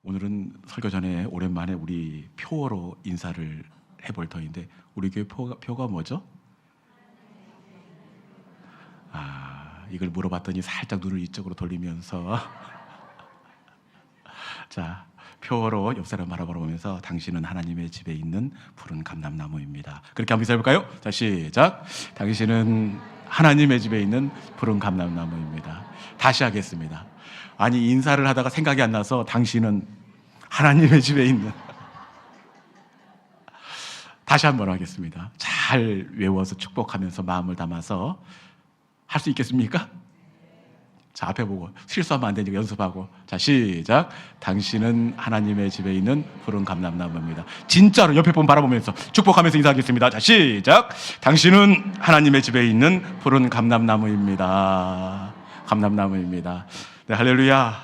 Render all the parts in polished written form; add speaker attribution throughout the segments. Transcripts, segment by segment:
Speaker 1: 오늘은 설교 전에 오랜만에 우리 표어로 인사를 해볼 터인데 우리 교회 표가 뭐죠? 이걸 물어봤더니 살짝 눈을 이쪽으로 돌리면서 자, 표어로 옆 사람 바라보면서 당신은 하나님의 집에 있는 푸른 감람나무입니다. 그렇게 한번 인사해볼까요? 자, 시작. 당신은 하나님의 집에 있는 푸른 감람나무입니다. 다시 하겠습니다. 아니, 인사를 하다가 생각이 안 나서 당신은 하나님의 집에 있는 다시 한번 하겠습니다. 잘 외워서 축복하면서 마음을 담아서 할 수 있겠습니까? 자, 앞에 보고 실수하면 안 되니까 연습하고. 자, 시작. 당신은 하나님의 집에 있는 푸른 감람나무입니다. 진짜로 옆에 분 바라보면서 축복하면서 인사하겠습니다. 자, 시작. 당신은 하나님의 집에 있는 푸른 감람나무입니다. 감람나무입니다. 네, 할렐루야.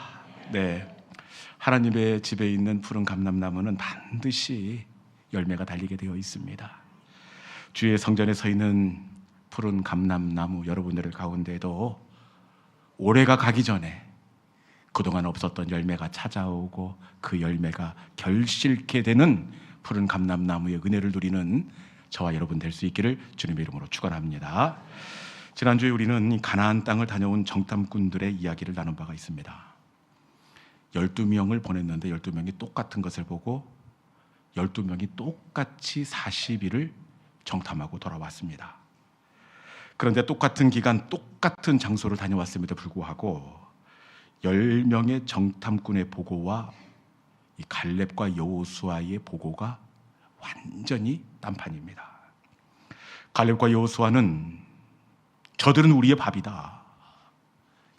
Speaker 1: 네, 하나님의 집에 있는 푸른 감람나무는 반드시 열매가 달리게 되어 있습니다. 주의 성전에 서 있는 푸른 감람나무 여러분들 가운데도 올해가 가기 전에 그동안 없었던 열매가 찾아오고 그 열매가 결실케 되는 푸른 감람나무의 은혜를 누리는 저와 여러분 될 수 있기를 주님의 이름으로 축원합니다. 지난주에 우리는 가나안 땅을 다녀온 정탐꾼들의 이야기를 나눈 바가 있습니다. 12명을 보냈는데 12명이 똑같은 것을 보고 12명이 똑같이 40일을 정탐하고 돌아왔습니다. 그런데 똑같은 기간 똑같은 장소를 다녀왔음에도 불구하고 10명의 정탐꾼의 보고와 이 갈렙과 여호수아의 보고가 완전히 딴판입니다. 갈렙과 여호수아는 저들은 우리의 밥이다,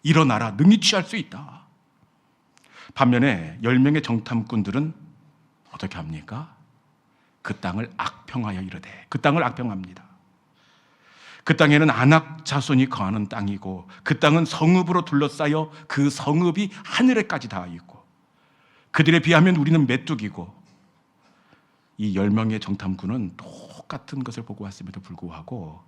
Speaker 1: 일어나라, 능히 취할 수 있다. 반면에 10명의 정탐꾼들은 어떻게 합니까? 그 땅을 악평하여 이르되, 그 땅을 악평합니다. 그 땅에는 아낙 자손이 거하는 땅이고 그 땅은 성읍으로 둘러싸여 그 성읍이 하늘에까지 닿아 있고 그들에 비하면 우리는 메뚜기고, 이 10명의 정탐꾼은 똑같은 것을 보고 왔음에도 불구하고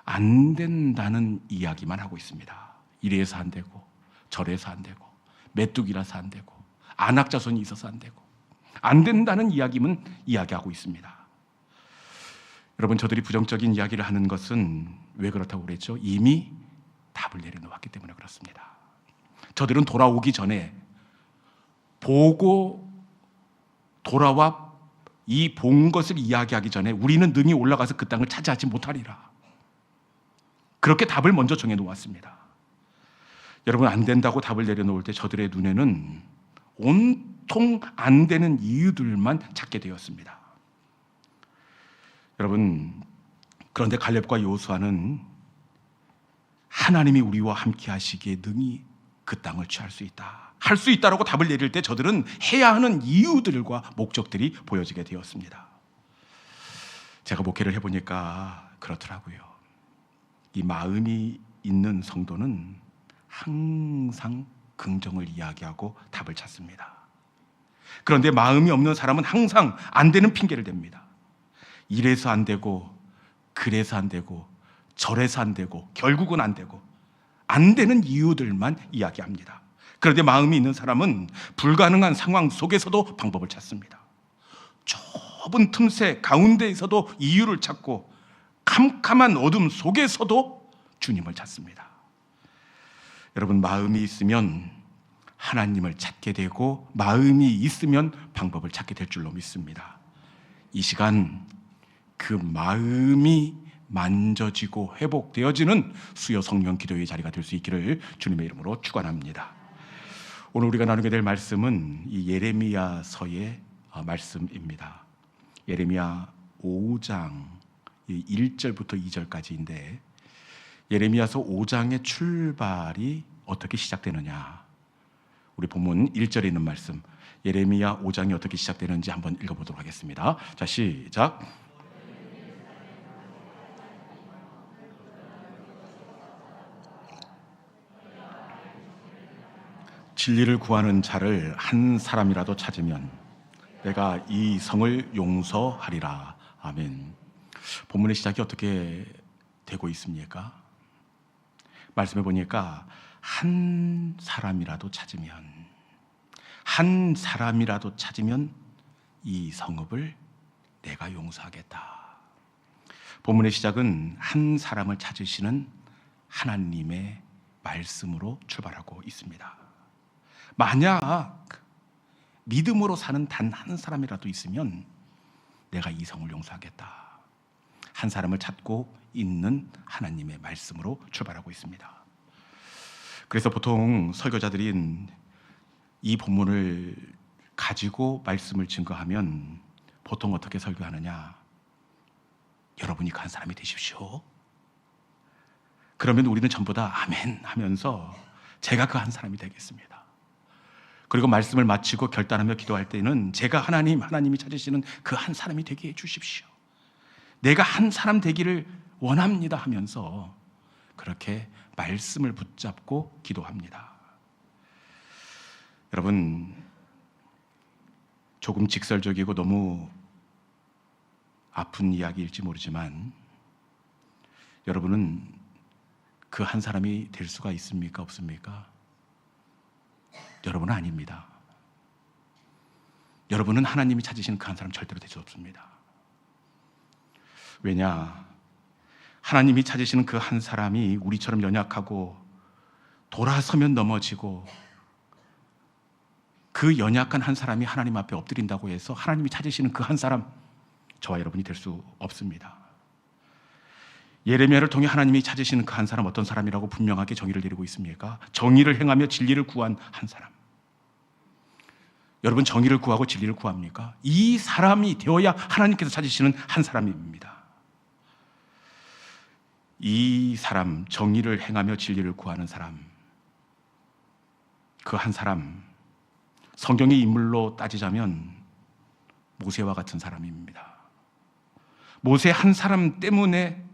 Speaker 1: 안 된다는 이야기만 하고 있습니다. 이래서 안 되고 저래서 안 되고 메뚜기라서 안 되고 아낙 자손이 있어서 안 되고 안 된다는 이야기만 이야기하고 있습니다. 여러분, 저들이 부정적인 이야기를 하는 것은 왜 그렇다고 그랬죠? 이미 답을 내려놓았기 때문에 그렇습니다. 저들은 돌아오기 전에 보고 돌아와 이 본 것을 이야기하기 전에 우리는 능히 올라가서 그 땅을 차지하지 못하리라, 그렇게 답을 먼저 정해놓았습니다. 여러분, 안 된다고 답을 내려놓을 때 저들의 눈에는 온통 안 되는 이유들만 찾게 되었습니다. 여러분, 그런데 갈렙과 여호수아는 하나님이 우리와 함께 하시기에 능히 그 땅을 취할 수 있다, 할 수 있다라고 답을 내릴 때 저들은 해야 하는 이유들과 목적들이 보여지게 되었습니다. 제가 목회를 해보니까 그렇더라고요. 이 마음이 있는 성도는 항상 긍정을 이야기하고 답을 찾습니다. 그런데 마음이 없는 사람은 항상 안 되는 핑계를 댑니다. 이래서 안 되고 그래서 안 되고 저래서 안 되고 결국은 안 되고 안 되는 이유들만 이야기합니다. 그런데 마음이 있는 사람은 불가능한 상황 속에서도 방법을 찾습니다. 좁은 틈새 가운데에서도 이유를 찾고 캄캄한 어둠 속에서도 주님을 찾습니다. 여러분, 마음이 있으면 하나님을 찾게 되고 마음이 있으면 방법을 찾게 될 줄로 믿습니다. 이 시간 그 마음이 만져지고 회복되어지는 수요 성령 기도의 자리가 될 수 있기를 주님의 이름으로 축원합니다. 오늘 우리가 나누게 될 말씀은 이 예레미야서의 말씀입니다. 예레미야 5장 1절부터 2절까지인데 예레미야서 5장의 출발이 어떻게 시작되느냐, 우리 본문 1절에 있는 말씀 예레미야 5장이 어떻게 시작되는지 한번 읽어보도록 하겠습니다. 자, 시작. 진리를 구하는 자를 한 사람이라도 찾으면 내가 이 성을 용서하리라. 아멘. 본문의 시작이 어떻게 되고 있습니까? 말씀해 보니까 한 사람이라도 찾으면, 한 사람이라도 찾으면 이 성읍을 내가 용서하겠다. 본문의 시작은 한 사람을 찾으시는 하나님의 말씀으로 출발하고 있습니다. 만약 믿음으로 사는 단 한 사람이라도 있으면 내가 이 성을 용서하겠다. 한 사람을 찾고 있는 하나님의 말씀으로 출발하고 있습니다. 그래서 보통 설교자들이 이 본문을 가지고 말씀을 증거하면 보통 어떻게 설교하느냐? 여러분이 그 한 사람이 되십시오. 그러면 우리는 전부 다 아멘 하면서 제가 그 한 사람이 되겠습니다. 그리고 말씀을 마치고 결단하며 기도할 때는 제가 하나님이 찾으시는 그 한 사람이 되게 해 주십시오. 내가 한 사람 되기를 원합니다 하면서 그렇게 말씀을 붙잡고 기도합니다. 여러분, 조금 직설적이고 너무 아픈 이야기일지 모르지만 여러분은 그 한 사람이 될 수가 있습니까? 없습니까? 여러분은 아닙니다. 여러분은 하나님이 찾으시는 그 한 사람 절대로 될 수 없습니다. 왜냐? 하나님이 찾으시는 그 한 사람이 우리처럼 연약하고 돌아서면 넘어지고 그 연약한 한 사람이 하나님 앞에 엎드린다고 해서 하나님이 찾으시는 그 한 사람, 저와 여러분이 될 수 없습니다. 예레미야를 통해 하나님이 찾으시는 그 한 사람 어떤 사람이라고 분명하게 정의를 내리고 있습니까? 정의를 행하며 진리를 구한 한 사람. 여러분, 정의를 구하고 진리를 구합니까? 이 사람이 되어야 하나님께서 찾으시는 한 사람입니다. 이 사람, 정의를 행하며 진리를 구하는 사람, 그 한 사람, 성경의 인물로 따지자면 모세와 같은 사람입니다. 모세 한 사람 때문에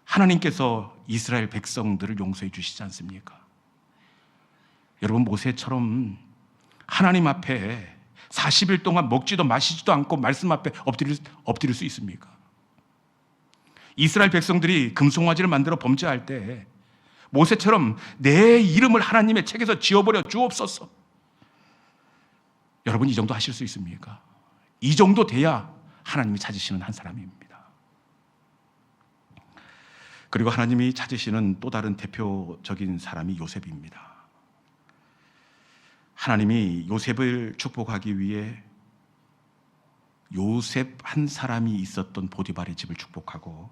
Speaker 1: 하나님께서 이스라엘 백성들을 용서해 주시지 않습니까? 여러분, 모세처럼 하나님 앞에 40일 동안 먹지도 마시지도 않고 말씀 앞에 엎드릴 수 있습니까? 이스라엘 백성들이 금송아지를 만들어 범죄할 때 모세처럼 내 이름을 하나님의 책에서 지워버려 주옵소서. 여러분, 이 정도 하실 수 있습니까? 이 정도 돼야 하나님이 찾으시는 한 사람입니다. 그리고 하나님이 찾으시는 또 다른 대표적인 사람이 요셉입니다. 하나님이 요셉을 축복하기 위해 요셉 한 사람이 있었던 보디발의 집을 축복하고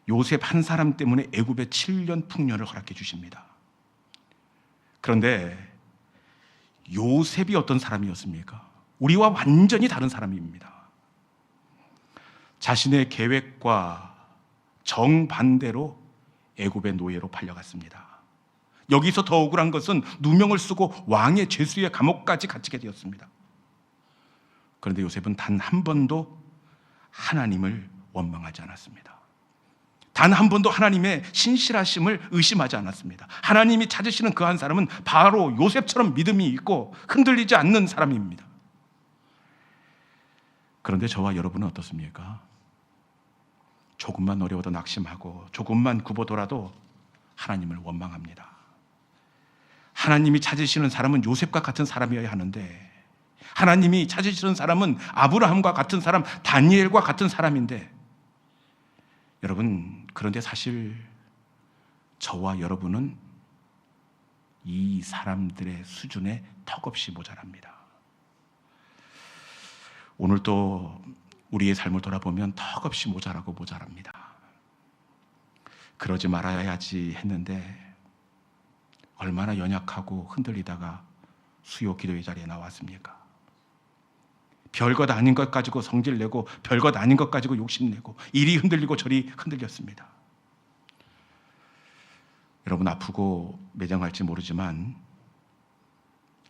Speaker 1: 요셉 한 사람 때문에 애굽에 7년 풍년을 허락해 주십니다. 그런데 요셉이 어떤 사람이었습니까? 우리와 완전히 다른 사람입니다. 자신의 계획과 정반대로 애굽의 노예로 팔려갔습니다. 여기서 더 억울한 것은 누명을 쓰고 왕의 죄수의 감옥까지 갇히게 되었습니다. 그런데 요셉은 단 한 번도 하나님을 원망하지 않았습니다. 단 한 번도 하나님의 신실하심을 의심하지 않았습니다. 하나님이 찾으시는 그 한 사람은 바로 요셉처럼 믿음이 있고 흔들리지 않는 사람입니다. 그런데 저와 여러분은 어떻습니까? 조금만 어려워도 낙심하고 조금만 굽어도라도 하나님을 원망합니다. 하나님이 찾으시는 사람은 요셉과 같은 사람이어야 하는데 하나님이 찾으시는 사람은 아브라함과 같은 사람, 다니엘과 같은 사람인데 여러분, 그런데 사실 저와 여러분은 이 사람들의 수준에 턱없이 모자랍니다. 오늘 또 우리의 삶을 돌아보면 턱없이 모자라고 모자랍니다. 그러지 말아야지 했는데 얼마나 연약하고 흔들리다가 수요 기도의 자리에 나왔습니까? 별것 아닌 것 가지고 성질내고 별것 아닌 것 가지고 욕심내고 이리 흔들리고 저리 흔들렸습니다. 여러분, 아프고 매정할지 모르지만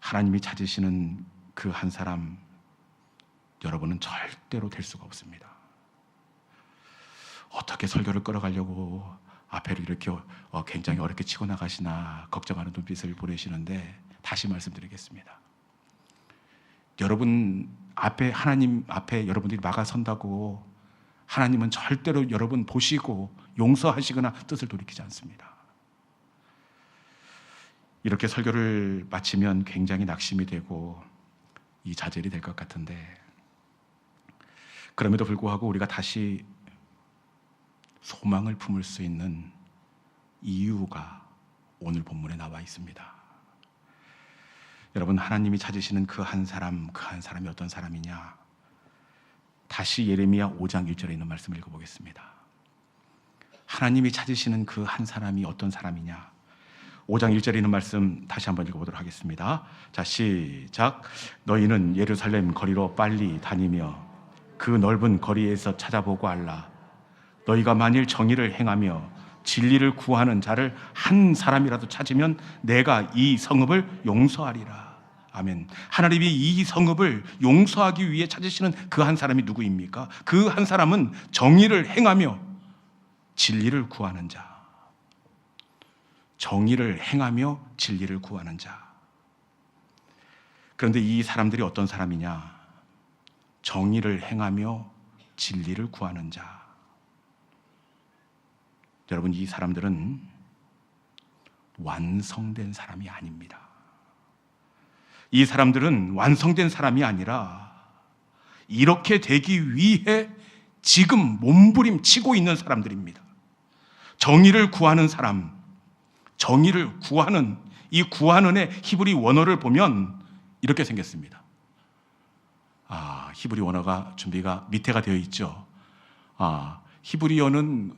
Speaker 1: 하나님이 찾으시는 그 한 사람, 여러분은 절대로 될 수가 없습니다. 어떻게 설교를 끌어가려고 앞에를 이렇게 굉장히 어렵게 치고 나가시나 걱정하는 눈빛을 보내시는데 다시 말씀드리겠습니다. 여러분 앞에, 하나님 앞에 여러분들이 막아선다고 하나님은 절대로 여러분 보시고 용서하시거나 뜻을 돌이키지 않습니다. 이렇게 설교를 마치면 굉장히 낙심이 되고 이 좌절이 될 것 같은데, 그럼에도 불구하고 우리가 다시 소망을 품을 수 있는 이유가 오늘 본문에 나와 있습니다. 여러분, 하나님이 찾으시는 그 한 사람이 어떤 사람이냐? 다시 예레미야 5장 1절에 있는 말씀을 읽어보겠습니다. 하나님이 찾으시는 그 한 사람이 어떤 사람이냐? 5장 1절에 있는 말씀 다시 한번 읽어보도록 하겠습니다. 자, 시작. 너희는 예루살렘 거리로 빨리 다니며 그 넓은 거리에서 찾아보고 알라. 너희가 만일 정의를 행하며 진리를 구하는 자를 한 사람이라도 찾으면 내가 이 성읍을 용서하리라. 아멘. 하나님이 이 성읍을 용서하기 위해 찾으시는 그 한 사람이 누구입니까? 그 한 사람은 정의를 행하며 진리를 구하는 자. 정의를 행하며 진리를 구하는 자. 그런데 이 사람들이 어떤 사람이냐? 정의를 행하며 진리를 구하는 자. 여러분, 이 사람들은 완성된 사람이 아닙니다. 이 사람들은 완성된 사람이 아니라 이렇게 되기 위해 지금 몸부림치고 있는 사람들입니다. 정의를 구하는 사람, 정의를 구하는, 이 구하는의 히브리 원어를 보면 이렇게 생겼습니다. 히브리 원어가 준비가 밑에가 되어 있죠. 히브리어는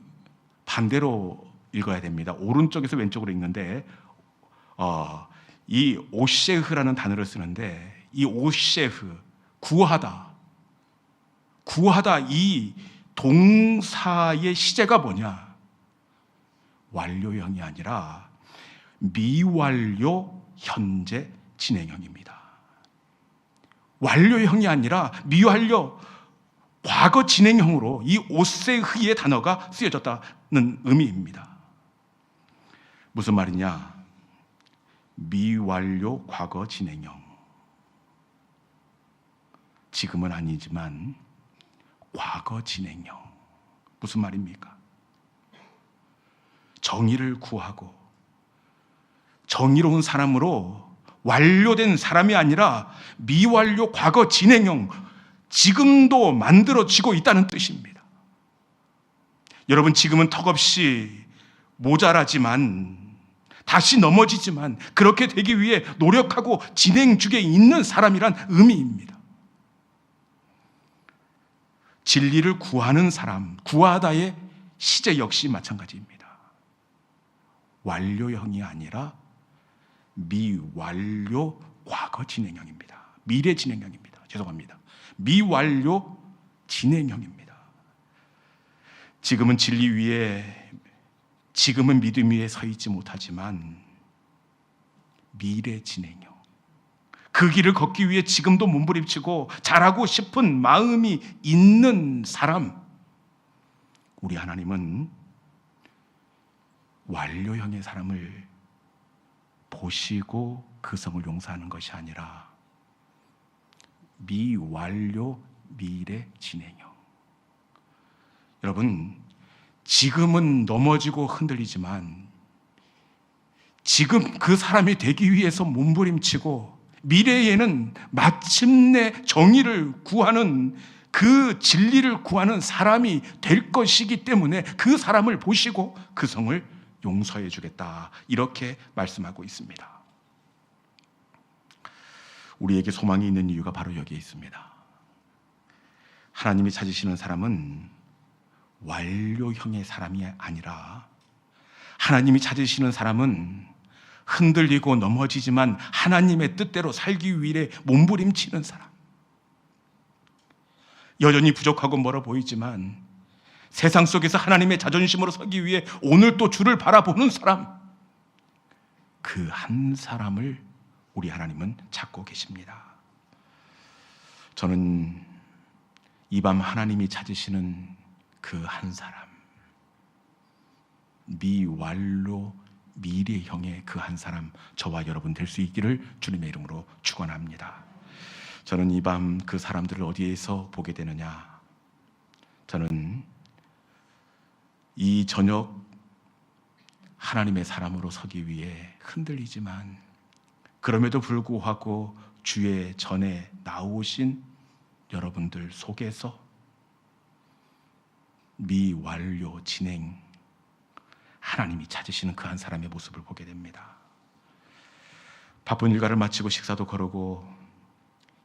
Speaker 1: 반대로 읽어야 됩니다. 오른쪽에서 왼쪽으로 읽는데, 이 오셰흐라는 단어를 쓰는데, 이 오셰흐, 구하다, 이 동사의 시제가 뭐냐? 완료형이 아니라 미완료 현재 진행형입니다. 완료형이 아니라 미완료 과거 진행형으로 이 오세흐의 단어가 쓰여졌다는 의미입니다. 무슨 말이냐? 미완료 과거 진행형. 지금은 아니지만 과거 진행형. 무슨 말입니까? 정의를 구하고 정의로운 사람으로 완료된 사람이 아니라 미완료 과거 진행형, 지금도 만들어지고 있다는 뜻입니다. 여러분, 지금은 턱없이 모자라지만, 다시 넘어지지만 그렇게 되기 위해 노력하고 진행 중에 있는 사람이란 의미입니다. 진리를 구하는 사람, 구하다의 시제 역시 마찬가지입니다. 완료형이 아니라 미완료 과거 진행형입니다. 미래 진행형입니다. 죄송합니다. 미완료 진행형입니다. 지금은 진리 위에, 지금은 믿음 위에 서 있지 못하지만 미래 진행형, 그 길을 걷기 위해 지금도 몸부림치고 잘하고 싶은 마음이 있는 사람, 우리 하나님은 완료형의 사람을 보시고 그 성을 용서하는 것이 아니라 미완료 미래 진행형. 여러분, 지금은 넘어지고 흔들리지만 지금 그 사람이 되기 위해서 몸부림치고 미래에는 마침내 정의를 구하는, 그 진리를 구하는 사람이 될 것이기 때문에 그 사람을 보시고 그 성을 용서해 주겠다, 이렇게 말씀하고 있습니다. 우리에게 소망이 있는 이유가 바로 여기에 있습니다. 하나님이 찾으시는 사람은 완료형의 사람이 아니라, 하나님이 찾으시는 사람은 흔들리고 넘어지지만 하나님의 뜻대로 살기 위해 몸부림치는 사람, 여전히 부족하고 멀어 보이지만 세상 속에서 하나님의 자존심으로 서기 위해 오늘 또 주를 바라보는 사람, 그 한 사람을 우리 하나님은 찾고 계십니다. 저는 이 밤 하나님이 찾으시는 그 한 사람, 미완료 미래형의 그 한 사람, 저와 여러분 될 수 있기를 주님의 이름으로 축원합니다. 저는 이 밤 그 사람들을 어디에서 보게 되느냐? 저는 이 저녁 하나님의 사람으로 서기 위해 흔들리지만 그럼에도 불구하고 주의 전에 나오신 여러분들 속에서 미완료 진행, 하나님이 찾으시는 그 한 사람의 모습을 보게 됩니다. 바쁜 일과를 마치고 식사도 거르고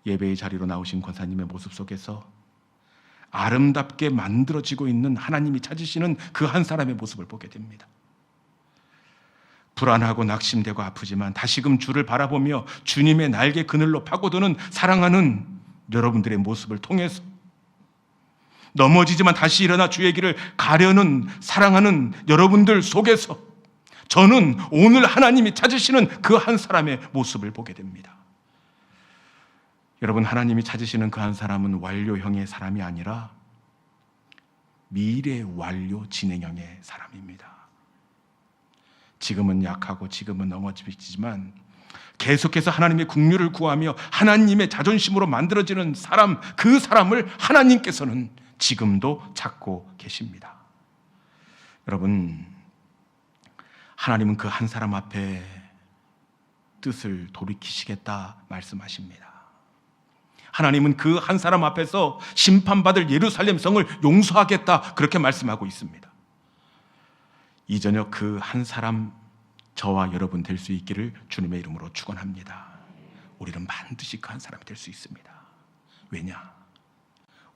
Speaker 1: 예배의 자리로 나오신 권사님의 모습 속에서 아름답게 만들어지고 있는 하나님이 찾으시는 그 한 사람의 모습을 보게 됩니다. 불안하고 낙심되고 아프지만 다시금 주를 바라보며 주님의 날개 그늘로 파고드는 사랑하는 여러분들의 모습을 통해서 넘어지지만 다시 일어나 주의 길을 가려는 사랑하는 여러분들 속에서 저는 오늘 하나님이 찾으시는 그 한 사람의 모습을 보게 됩니다. 여러분, 하나님이 찾으시는 그 한 사람은 완료형의 사람이 아니라 미래 완료 진행형의 사람입니다. 지금은 약하고 지금은 넘어지지만 계속해서 하나님의 긍휼을 구하며 하나님의 자존심으로 만들어지는 사람, 그 사람을 하나님께서는 지금도 찾고 계십니다. 여러분, 하나님은 그 한 사람 앞에 뜻을 돌이키시겠다 말씀하십니다. 하나님은 그 한 사람 앞에서 심판받을 예루살렘 성을 용서하겠다 그렇게 말씀하고 있습니다. 이 저녁 그 한 사람 저와 여러분 될 수 있기를 주님의 이름으로 축원합니다. 우리는 반드시 그 한 사람이 될 수 있습니다. 왜냐?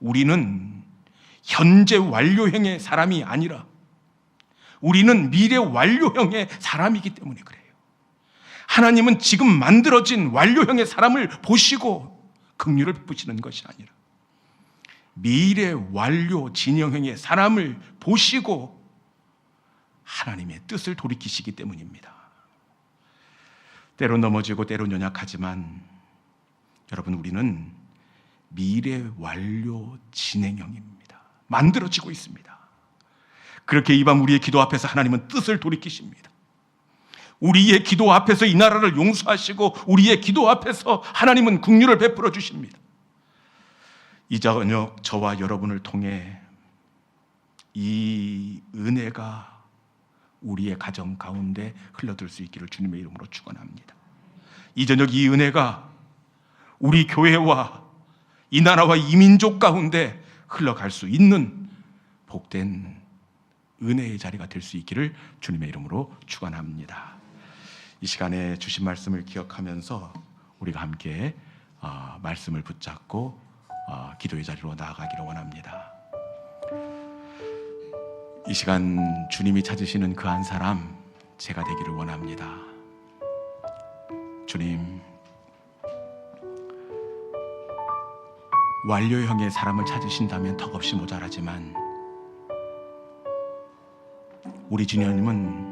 Speaker 1: 우리는 현재 완료형의 사람이 아니라 우리는 미래 완료형의 사람이기 때문에 그래요. 하나님은 지금 만들어진 완료형의 사람을 보시고 긍휼을 베푸시는 것이 아니라 미래 완료 진영형의 사람을 보시고 하나님의 뜻을 돌이키시기 때문입니다. 때로 넘어지고 때로 연약하지만 여러분, 우리는 미래 완료 진행형입니다. 만들어지고 있습니다. 그렇게 이 밤 우리의 기도 앞에서 하나님은 뜻을 돌이키십니다. 우리의 기도 앞에서 이 나라를 용서하시고 우리의 기도 앞에서 하나님은 긍휼을 베풀어 주십니다. 이 저녁 저와 여러분을 통해 이 은혜가 우리의 가정 가운데 흘러들 수 있기를 주님의 이름으로 축원합니다. 이 저녁 이 은혜가 우리 교회와 이 나라와 이 민족 가운데 흘러갈 수 있는 복된 은혜의 자리가 될 수 있기를 주님의 이름으로 축원합니다. 이 시간에 주신 말씀을 기억하면서 우리가 함께 말씀을 붙잡고 기도의 자리로 나아가기를 원합니다. 이 시간 주님이 찾으시는 그 한 사람 제가 되기를 원합니다. 주님, 완료형의 사람을 찾으신다면 턱없이 모자라지만 우리 주님은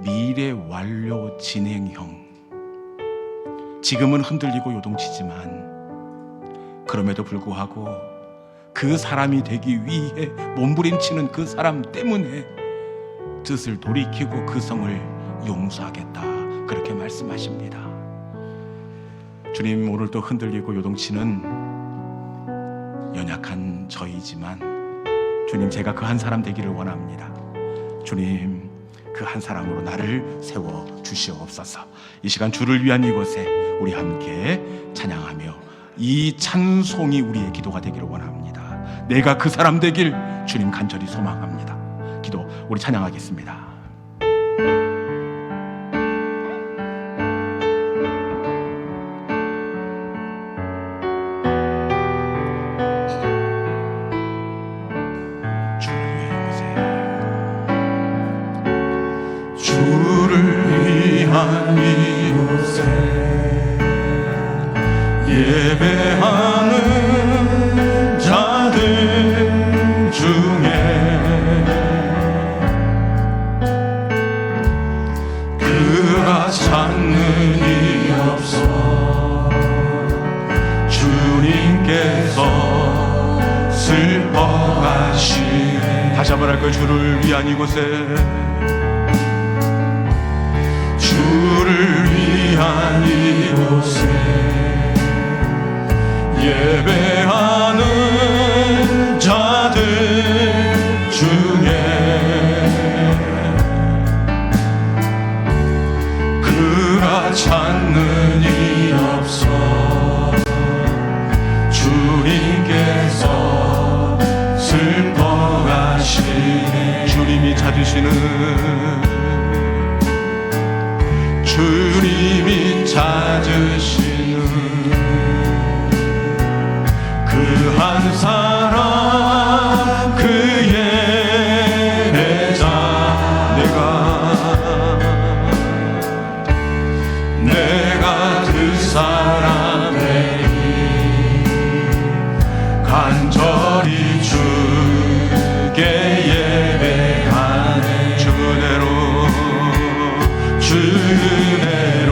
Speaker 1: 미래 완료 진행형, 지금은 흔들리고 요동치지만 그럼에도 불구하고 그 사람이 되기 위해 몸부림치는 그 사람 때문에 뜻을 돌이키고 그 성을 용서하겠다 그렇게 말씀하십니다. 주님, 오늘도 흔들리고 요동치는 연약한 저이지만 주님, 제가 그 한 사람 되기를 원합니다. 주님, 그 한 사람으로 나를 세워 주시옵소서. 이 시간 주를 위한 이곳에 우리 함께 찬양하며 이 찬송이 우리의 기도가 되기를 원합니다. 내가 그 사람 되길 주님 간절히 소망합니다. 기도 우리 찬양하겠습니다.
Speaker 2: 예배하는 자들 중에 그가 찾는 이 없어 주님께서 슬퍼하시네.
Speaker 1: 다시 한번 할 거예요. 주를 위한 이곳에,
Speaker 2: 주를 위한 이곳에 예배하는 자들 중에 찾으시는 주님이 찾으시는 그 한 사람 그 예배자 내가 그 사람의 간절히 주께 예배하네. 주 은혜로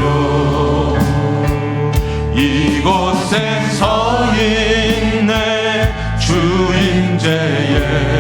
Speaker 2: 이곳에 서 있네. 주 임재에